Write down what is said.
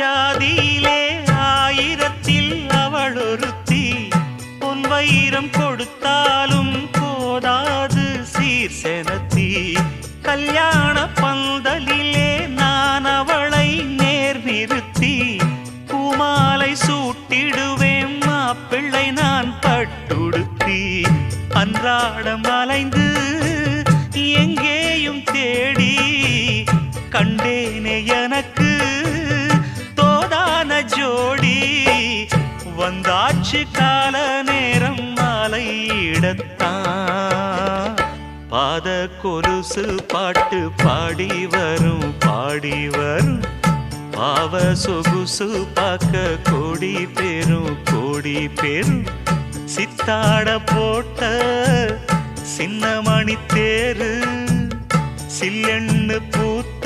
ஜாதியிலே ஆயிரத்தில் அவள் ஒருத்தி பொன் வைரம் கொடுத்தாலும் போதாது சீர் செனத்தி கல்யாண பந்தலிலே நான் அவளை நேர் நிறுத்தி பூமாலை சூட்டிடுவேன் மாப்பிள்ளை நான் பட்டுடுத்தி அன்றாடம் அலைந்து எங்கேயும் தேடி கண்டேனே எனக்கு தோதான ஜோடி வந்தாச்சு கால நேரம் மாலையிடத்தான் பாத கொலுசு பாட்டு பாடி வரும் பாவ சொகுசு பார்க்க கோடி பேரும் சித்தாட போட்ட சின்ன மணி தேரு சில்லெண்ணு பூத்த